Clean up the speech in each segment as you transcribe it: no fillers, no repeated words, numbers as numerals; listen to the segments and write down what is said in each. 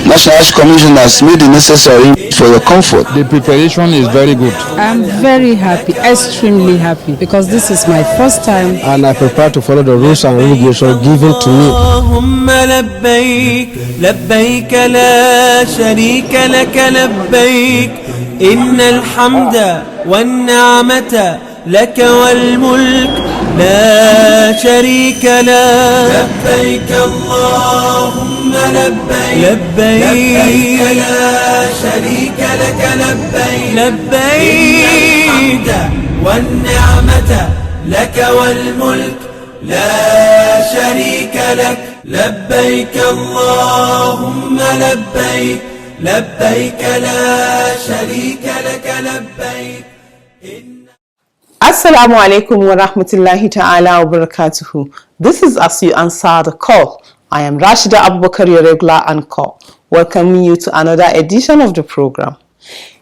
National Hajj Commission has made the necessary for your comfort. The preparation is very good. I'm very happy, extremely happy, because this is my first time. And I prepare to follow the rules and regulations given to me. Allahumma labbaik, labbaik la sharika laka labbaik, innal hamda wan ni'mata laka wal mulk la sharika la. Labbaik Allahumma labbaik, labbaik la sharika laka labbaik, labbaik wan ni'mata laka wal mulk لا شريك لك لبيك اللهم لبيك لبيك لا شريك لك لبيك. Assalamu alaikum wa rahmatullahi ta'ala wa barakatuhu. This is As You Answer the Call. I am Rashida Abubakar, your regular anchor, welcoming you to another edition of the program.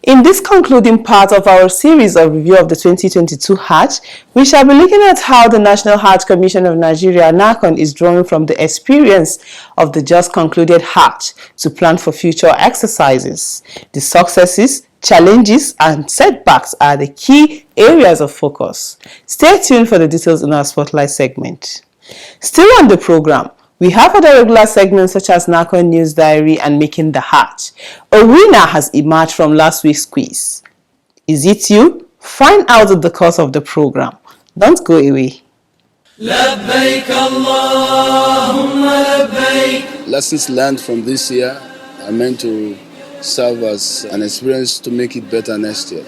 In this concluding part of our series of review of the 2022 Hajj, we shall be looking at how the National Hajj Commission of Nigeria, NAHCON, is drawing from the experience of the just concluded Hajj to plan for future exercises. The successes, challenges, and setbacks are the key areas of focus. Stay tuned for the details in our Spotlight segment. Still on the program, we have other regular segments such as NAHCON News Diary and Making the Hajj. A winner has emerged from last week's quiz. Is it you? Find out at the course of the program. Don't go away. لبيك اللهم لبيك. Lessons learned from this year are meant to serve as an experience to make it better next year.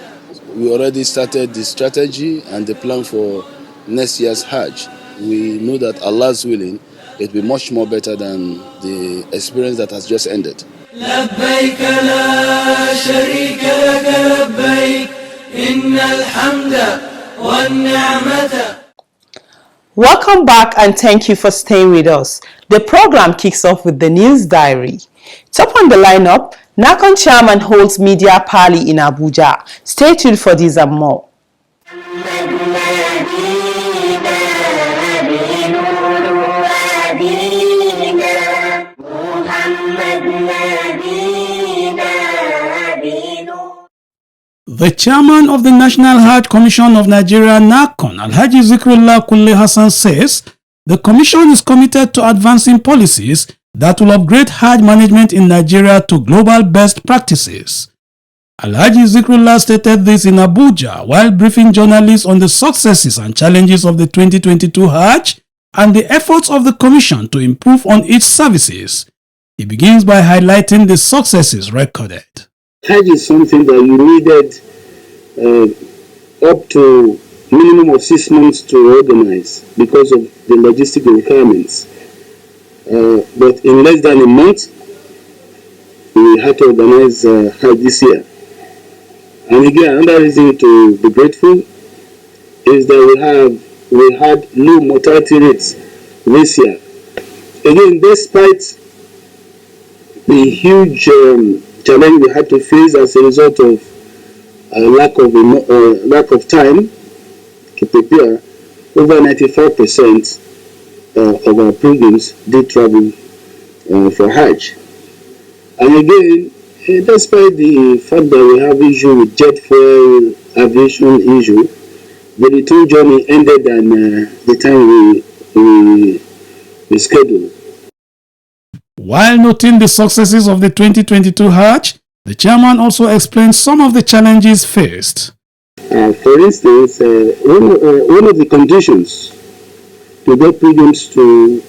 We already started the strategy and the plan for next year's Hajj. We know that Allah's willing, it will be much more better than the experience that has just ended. لبيك لا شريك لك لبيك إن الحمد والنعمة. Welcome back and thank you for staying with us. The program kicks off with the News Diary. Top on the lineup, NAHCON chairman holds media parley in Abuja. Stay tuned for these and more. The chairman of the National Hajj Commission of Nigeria, NAHCON, Alhaji Zikrullah Kulle Hassan, says the commission is committed to advancing policies that will upgrade Hajj management in Nigeria to global best practices. Alhaji Zikrullah stated this in Abuja while briefing journalists on the successes and challenges of the 2022 Hajj and the efforts of the commission to improve on its services. He begins by highlighting the successes recorded. Hajj is something that you needed up to minimum of 6 months to organize because of the logistic requirements. But in less than a month, we had to organize Hajj this year. And again, another reason to be grateful is that we had low mortality rates this year. Again, despite the huge challenge we had to face as a result of lack of time to prepare, over 95% of our pilgrims did travel for Hajj. And again, despite the fact that we have issue with jet fuel, aviation issue, the return journey ended than the time we scheduled. While noting the successes of the 2022 Hajj, the chairman also explained some of the challenges faced. For instance, one of the conditions to get pilgrims to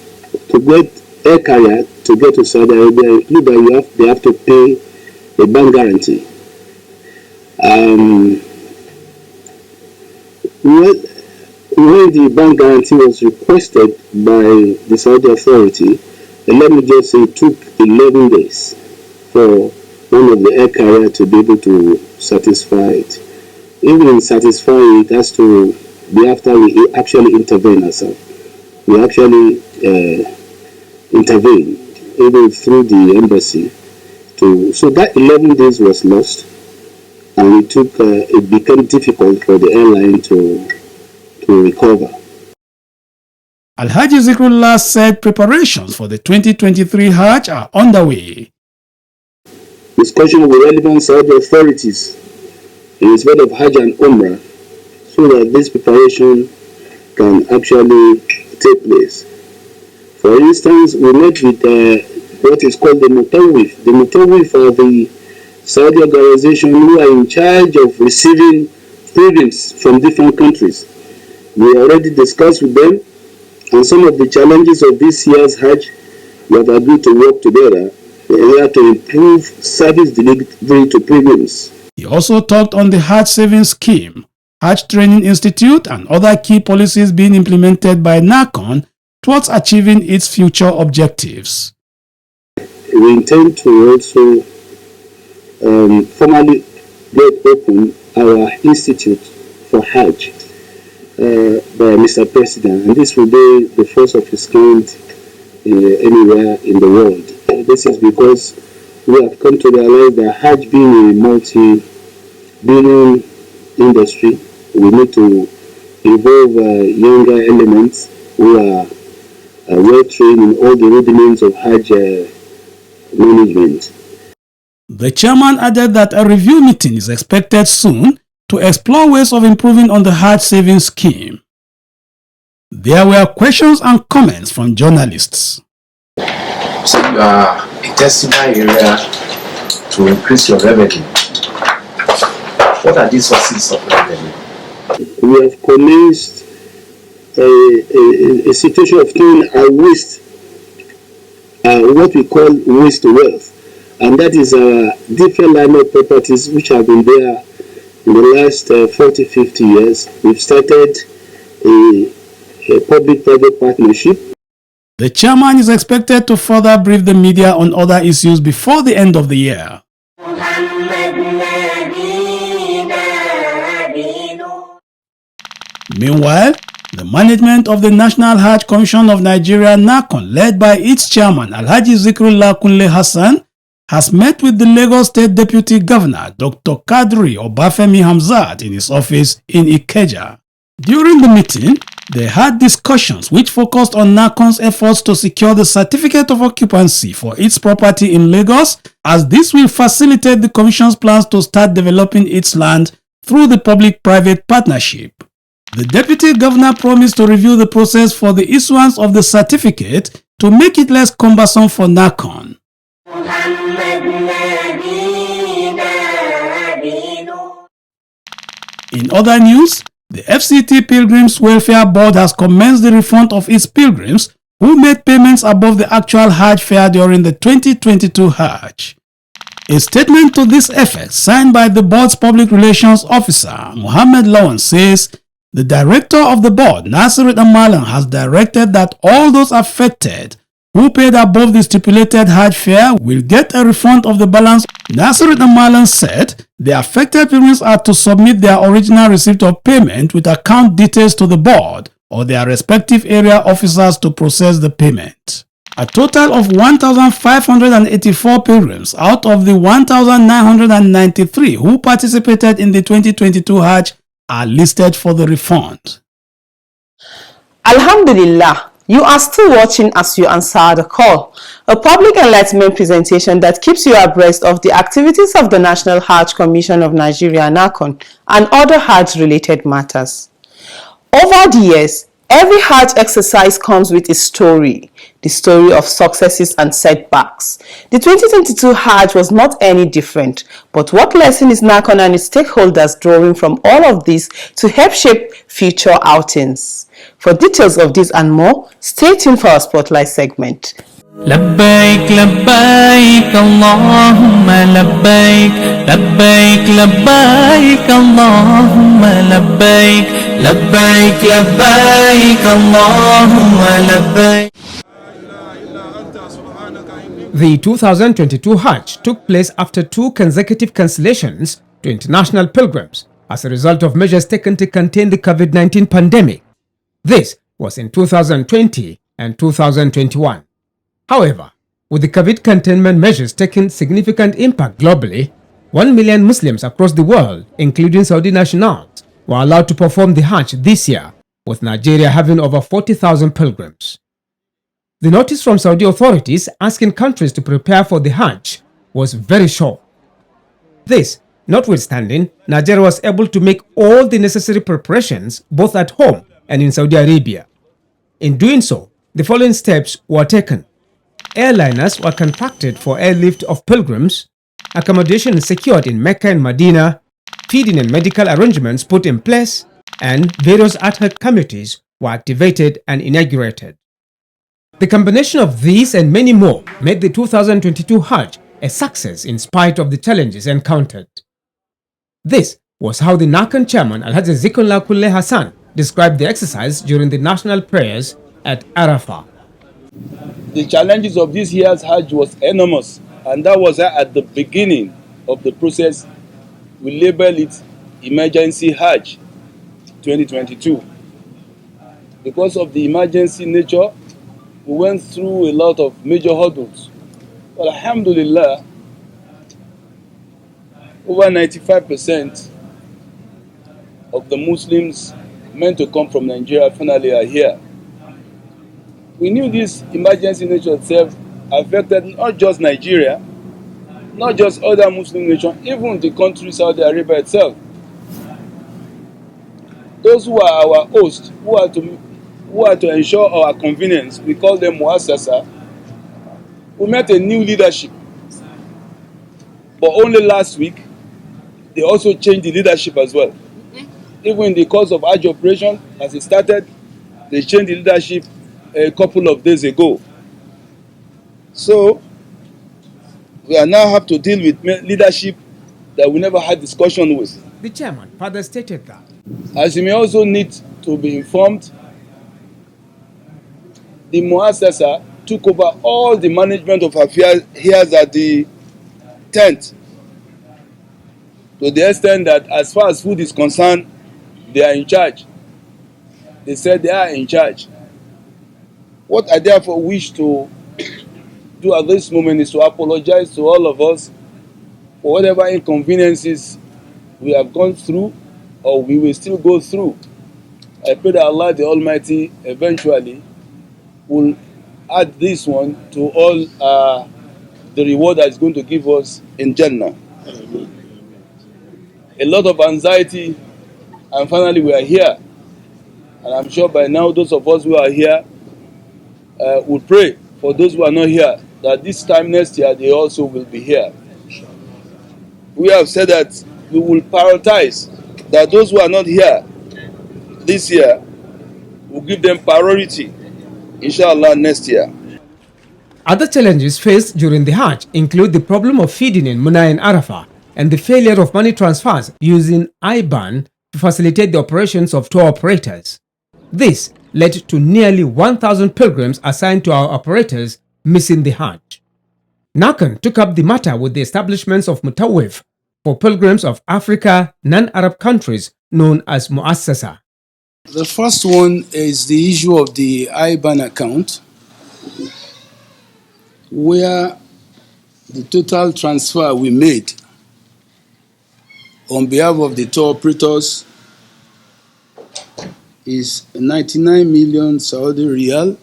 get air carrier to get to Saudi Arabia include that they have to pay a bank guarantee. When the bank guarantee was requested by the Saudi authority, let me just say it took 11 days for one of the air carrier to be able to satisfy it. Even in satisfying it has to be after we actually intervene ourselves. We actually intervene even through the embassy. So that 11 days was lost, and it became difficult for the airline to recover. Alhaji Zikrullah said preparations for the 2023 Hajj are underway. Discussion with relevant Saudi authorities in respect of Hajj and Umrah so that this preparation can actually take place. For instance, we met with what is called the Mutawif. The Mutawif are the Saudi organization who are in charge of receiving pilgrims from different countries. We already discussed with them, and some of the challenges of this year's Hajj, we have agreed to work together in order to improve service delivery to pilgrims. He also talked on the Hajj savings scheme, Hajj Training Institute, and other key policies being implemented by NAHCON towards achieving its future objectives. We intend to also formally get open our institute for Hajj by Mr. President, and this will be the first of its kind anywhere in the world. This is because we have come to realize that Hajj being a multi-billion industry, we need to involve younger elements who are well trained in all the rudiments of Hajj management. The chairman added that a review meeting is expected soon to explore ways of improving on the Hajj savings scheme. There were questions and comments from journalists. So you are a testing area to increase your revenue. What are these sources of revenue? We have commenced a situation of turning our waste, what we call waste to wealth. And that is different line of properties which have been there in the last 40-50 years. We've started a public-private partnership. The chairman is expected to further brief the media on other issues before the end of the year. Meanwhile, the management of the National Hajj Commission of Nigeria, NAHCON, led by its chairman, Alhaji Zikrullah Kunle Hassan, has met with the Lagos State Deputy Governor, Dr. Kadri Obafemi Hamzat, in his office in Ikeja. During the meeting, they had discussions which focused on NAHCON's efforts to secure the certificate of occupancy for its property in Lagos, as this will facilitate the Commission's plans to start developing its land through the public-private partnership. The Deputy Governor promised to review the process for the issuance of the certificate to make it less cumbersome for NAHCON. In other news, the FCT Pilgrims Welfare Board has commenced the refund of its pilgrims who made payments above the actual Hajj fare during the 2022 Hajj. A statement to this effect signed by the board's public relations officer, Mohammed Lawan, says the director of the board, Nasiru Amalan, has directed that all those affected who paid above the stipulated Hajj fare will get a refund of the balance. Nasiru Amalan said the affected pilgrims are to submit their original receipt of payment with account details to the board or their respective area officers to process the payment. A total of 1,584 pilgrims out of the 1,993 who participated in the 2022 Hajj are listed for the refund. Alhamdulillah, you are still watching As You Answer the Call, a public enlightenment presentation that keeps you abreast of the activities of the National Hajj Commission of Nigeria, NAHCON, and other Hajj-related matters. Over the years, every Hajj exercise comes with a story, the story of successes and setbacks. The 2022 Hajj was not any different, but what lesson is NAHCON and its stakeholders drawing from all of this to help shape future outings? For details of this and more, stay tuned for our Spotlight segment. لبيك لبيك اللهم لبيك لبيك لبيك اللهم لبيك لبيك لبيك اللهم لبيك. The 2022 Hajj took place after 2 consecutive cancellations to international pilgrims as a result of measures taken to contain the COVID-19 pandemic. This was in 2020 and 2021. However, with the COVID containment measures taking significant impact globally, 1 million Muslims across the world, including Saudi nationals, were allowed to perform the Hajj this year. with Nigeria having over 40,000 pilgrims. The notice from Saudi authorities asking countries to prepare for the Hajj was very short. This, notwithstanding, Nigeria was able to make all the necessary preparations both at home and in Saudi Arabia. In doing so, the following steps were taken. Airliners were contracted for airlift of pilgrims, accommodation secured in Mecca and Medina, feeding and medical arrangements put in place, and various ad hoc committees were activated and inaugurated. The combination of these and many more made the 2022 Hajj a success in spite of the challenges encountered. This was how the NAHCON chairman Alhaji Zikrullah Kulle Hassan described the exercise during the national prayers at Arafah. The challenges of this year's Hajj was enormous, and that was at the beginning of the process. We labeled it Emergency Hajj 2022. Because of the emergency nature, we went through a lot of major hurdles. But alhamdulillah, over 95% of the Muslims meant to come from Nigeria finally are here. We knew this emergency nature itself affected not just Nigeria, not just other Muslim nations, even the country Saudi Arabia itself. Those who are our hosts, who are to ensure our convenience, we call them muassasa. We met a new leadership, but only last week they also changed the leadership as well. Even in the course of Hajj operation, as it started, they changed the leadership a couple of days ago. So we are now have to deal with leadership that we never had discussion with. The chairman further stated that, as you may also need to be informed, the muassasa took over all the management of affairs here at the tent, to the extent that as far as food is concerned, they are in charge. They said they are in charge. What I therefore wish to do at this moment is to apologize to all of us for whatever inconveniences we have gone through or we will still go through. I pray that Allah the Almighty eventually will add this one to all the reward that is going to give us in Jannah. A lot of anxiety, and finally we are here. And I'm sure by now those of us who are here will pray for those who are not here, that this time next year they also will be here. We have said that we will prioritize that those who are not here this year, will give them priority, inshallah, next year. other challenges faced during the Hajj include the problem of feeding in Muna and Arafah and the failure of money transfers using IBAN to facilitate the operations of tour operators. This led to nearly 1,000 pilgrims assigned to our operators missing the Hajj. NAHCON took up the matter with the establishments of Mutawif for pilgrims of Africa, non-Arab countries known as Muassasa. The first one is the issue of the IBAN account, where the total transfer we made on behalf of the tour operators is 99 million Saudi Riyal,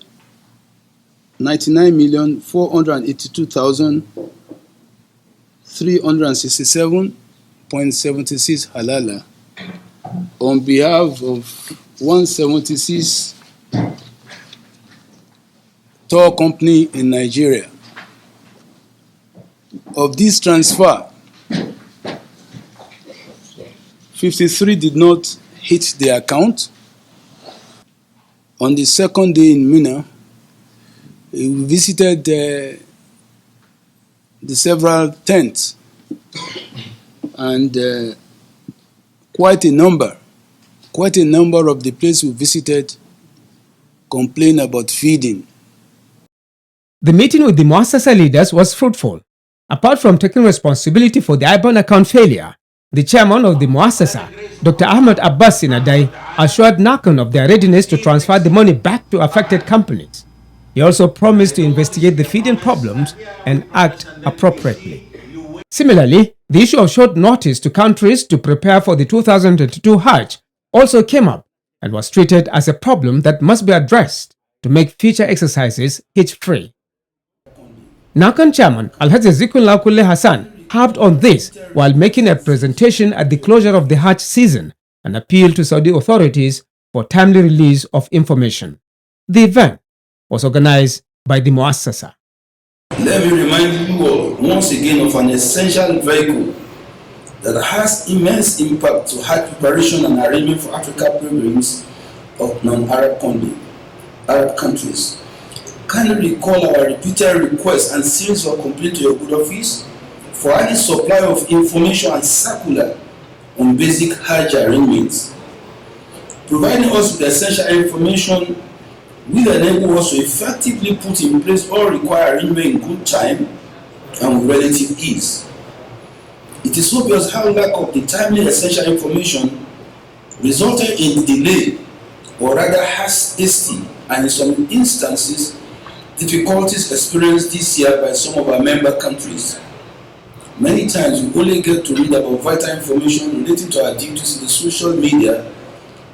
99,482,367.76 halala on behalf of 176 tour company in Nigeria. Of this transfer, 53 did not hit the account. On the second day in Mina, we visited the several tents, and quite a number of the places we visited complained about feeding. The meeting with the Muassasa leaders was fruitful. Apart from taking responsibility for the IBAN account failure, the chairman of the Muassasa, Dr. Ahmed Abbas Sinadai, assured NAHCON of their readiness to transfer the money back to affected companies. He also promised to investigate the feeding problems and act appropriately. Similarly, the issue of short notice to countries to prepare for the 2022 Hajj also came up and was treated as a problem that must be addressed to make future exercises hitch-free. NAHCON chairman Alhaji Zikrullah Kulle Hassan harped on this while making a presentation at the closure of the Hajj season and appealed to Saudi authorities for timely release of information. The event was organized by the Muassasa. Let me remind you all once again of an essential vehicle that has immense impact to Hajj preparation and arrangement for Africa pilgrims of non-Arab countries. Can you recall our repeated requests and series of complaints to your good office for any supply of information and circular on basic Hajj arrangements? Providing us with essential information will enable us to effectively put in place all required arrangements in good time and with relative ease. It is obvious how lack of the timely essential information resulted in delay, or rather hasty, and in some instances, difficulties experienced this year by some of our member countries. Many times we only get to read about vital information relating to our duties in the social media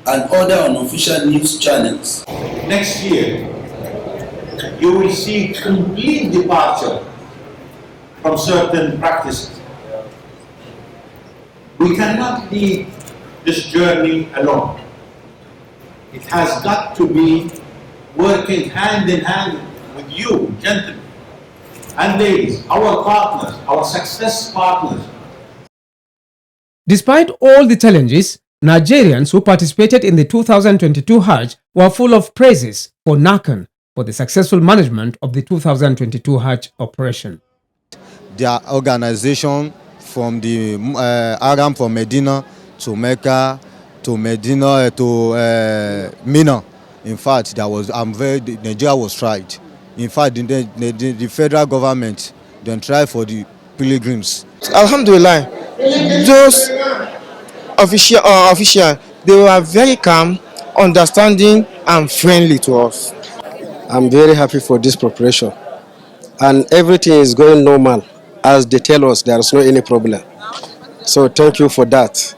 and other unofficial news channels. Next year, you will see complete departure from certain practices. We cannot lead this journey alone. It has got to be working hand in hand with you, gentlemen and ladies, our partners, our success partners. Despite all the challenges, Nigerians who participated in the 2022 Hajj were full of praises for NAHCON for the successful management of the 2022 Hajj operation. Their organization from the Aram from Medina to Mecca to Medina to Mina. In fact, Nigeria was tried. In fact, the federal government then tried for the pilgrims. Alhamdulillah, those officials, they were very calm, understanding, and friendly to us. I'm very happy for this preparation, and everything is going normal as they tell us. There is no any problem. So thank you for that.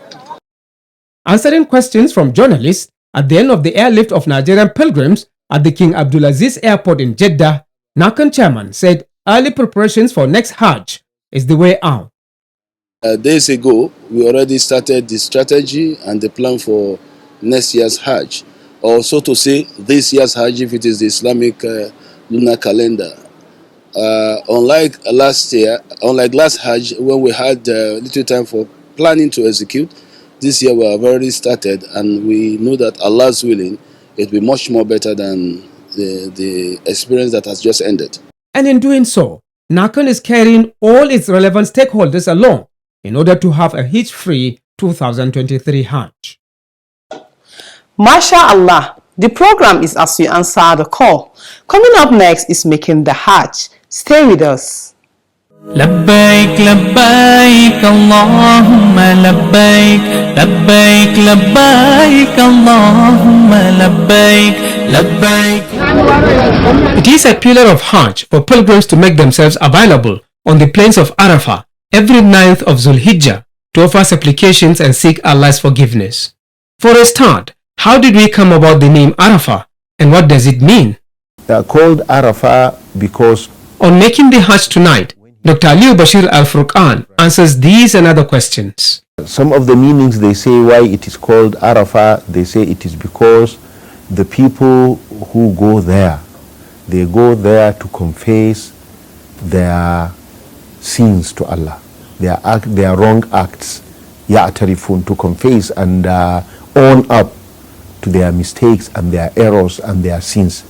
Answering questions from journalists at the end of the airlift of Nigerian pilgrims at the King Abdulaziz Airport in Jeddah, NAHCON chairman said early preparations for next Hajj is the way out. Days ago, we already started the strategy and the plan for next year's Hajj, or so to say, this year's Hajj if it is the Islamic lunar calendar. Unlike last Hajj, when we had little time for planning to execute, this year we have already started, and we know that Allah's willing, it will be much more better than the experience that has just ended. And in doing so, NAHCON is carrying all its relevant stakeholders along in order to have a hitch-free 2023 Hajj. MashaAllah, the program is As You Answer the Call. Coming up next is Making the Hajj. Stay with us. لبيك لبيك اللهم لبيك لبيك لبيك اللهم لبيك لبيك. It is a pillar of Hajj for pilgrims to make themselves available on the plains of Arafah every 9th of Zulhijjah to offer supplications and seek Allah's forgiveness. For a start, how did we come about the name Arafah and what does it mean? They are called Arafah because on Making the Hajj tonight, Dr. Aliyu Bashir Al-Furqan answers these and other questions. Some of the meanings they say why it is called Arafah, they say it is because the people who go there, they go there to confess their sins to Allah, their wrong acts, ya'tarifun, to confess and own up to their mistakes and their errors and their sins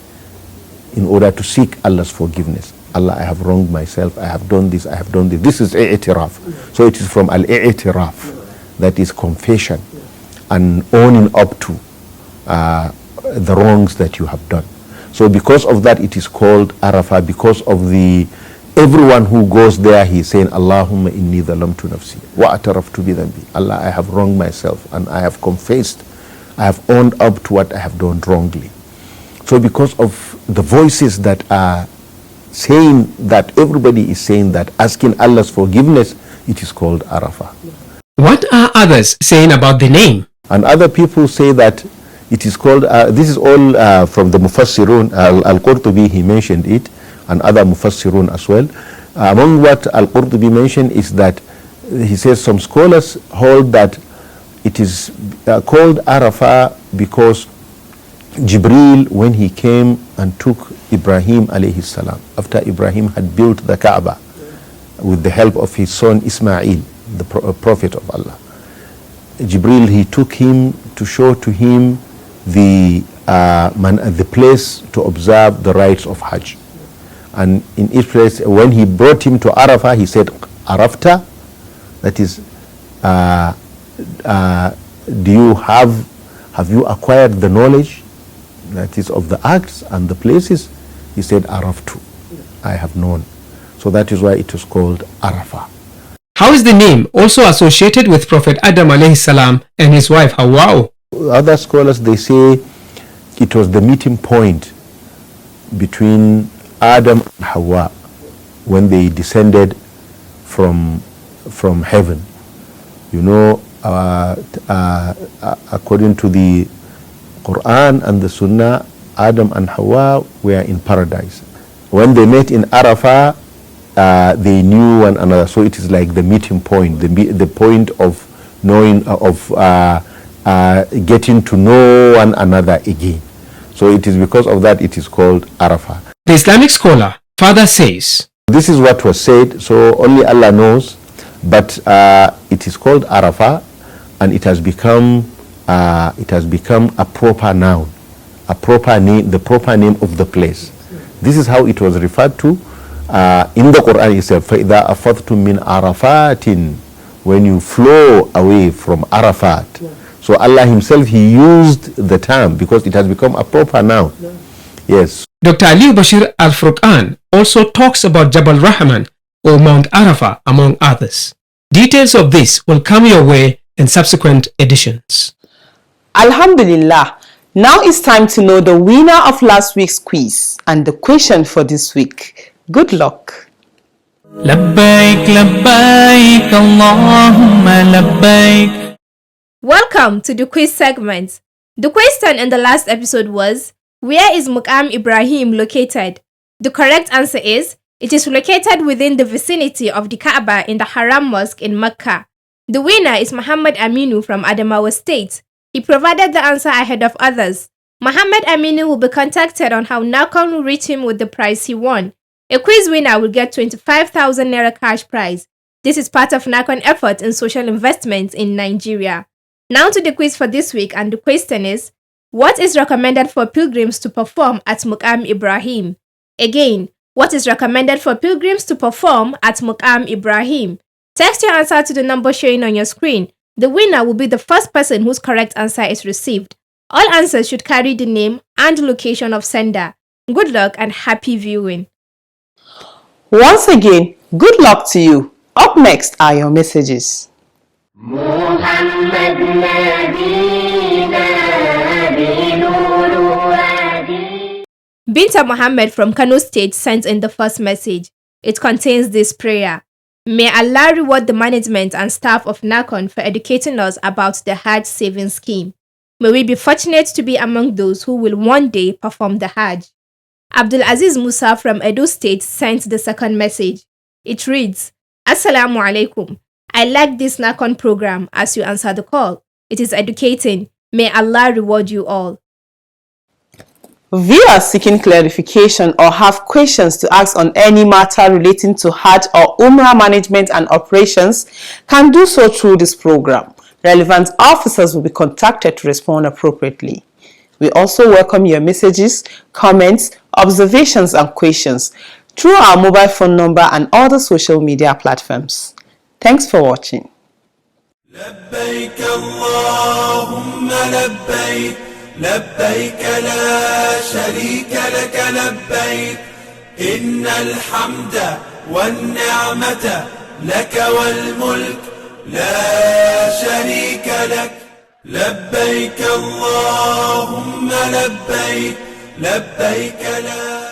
in order to seek Allah's forgiveness. Allah, I have wronged myself, I have done this, I have done this. This is i'tiraf. So it is from al-i'tiraf, that is confession and owning up to the wrongs that you have done. So because of that it is called Arafah, because of everyone who goes there, he is saying, Allahumma inni dhalamtu nafsi wa ataraftu bi dhanbi. Allah, I have wronged myself and I have confessed, I have owned up to what I have done wrongly. So because of the voices that are saying that, everybody is saying that, asking Allah's forgiveness, it is called Arafah. What are others saying about the name? And other people say that It is called, this is all from the Mufassirun. Al-Qurtubi, he mentioned it, and other Mufassirun as well. Among what Al-Qurtubi mentioned is that he says some scholars hold that it is called Arafah because Jibril, when he came and took Ibrahim alayhi salam, after Ibrahim had built the Kaaba with the help of his son Ismail, the prophet of Allah, Jibril, he took him to show to him the place to observe the rites of Hajj. And in each place, when he brought him to Arafah, he said, Arafta, that is, have you acquired the knowledge, that is, of the acts and the places? He said, Araftu, I have known. So that is why it is called Arafah. How is the name also associated with Prophet Adam alayhi salam and his wife Hawa? Other scholars, they say it was the meeting point between Adam and Hawa when they descended from heaven. You know, according to the Quran and the Sunnah, Adam and Hawa were in paradise. When they met in Arafah, they knew one another. So it is like the meeting point, the point of knowing, getting to know one another again. So it is because of that it is called Arafah. The Islamic scholar further says, this is what was said, so only Allah knows, but it is called Arafah, and it has become a proper noun, a proper name, the proper name of the place. This is how it was referred to in the Quran itself. فَإِذَا أَفَضْتُم مِّنْ عَرَفَاتٍ, when you flow away from Arafat. So Allah himself, he used the term because it has become a proper noun. Yes. Dr. Ali Bashir Al-Furqan also talks about Jabal Rahman or Mount Arafah, among others. Details of this will come your way in subsequent editions. Alhamdulillah. Now it's time to know the winner of last week's quiz and the question for this week. Good luck. لبيك لبيك اللهم لبيك. Welcome to the quiz segment. The question in the last episode was, where is Muqam Ibrahim located? The correct answer is, it is located within the vicinity of the Kaaba in the Haram Mosque in Mecca. The winner is Muhammad Aminu from Adamawa State. He provided the answer ahead of others. Muhammad Aminu will be contacted on how NAHCON will reach him with the prize he won. A quiz winner will get 25,000 Naira cash prize. This is part of NAHCON effort in social investments in Nigeria. Now to the quiz for this week, and the question is, what is recommended for pilgrims to perform at Muqam Ibrahim? Again, what is recommended for pilgrims to perform at Muqam Ibrahim? Text your answer to the number showing on your screen. The winner will be the first person whose correct answer is received. All answers should carry the name and location of sender. Good luck and happy viewing. Once again, good luck to you. Up next are your messages. Binta Muhammad from Kano State sent in the first message. It contains this prayer. May Allah reward the management and staff of NAHCON for educating us about the Hajj saving scheme. May we be fortunate to be among those who will one day perform the Hajj. Abdul Aziz Musa from Edo State sent the second message. It reads, Assalamu alaikum. I like this NAHCON program as you answer the call. It is educating. May Allah reward you all. Viewers seeking clarification or have questions to ask on any matter relating to Hajj or Umrah management and operations can do so through this program. Relevant officers will be contacted to respond appropriately. We also welcome your messages, comments, observations and questions through our mobile phone number and other social media platforms. Thanks for watching. لبيك اللهم لبيك لبيك لا شريك لك لبيك إن الحمد والنعمة لك والملك لا شريك لك لبيك اللهم لبيك لبيك لا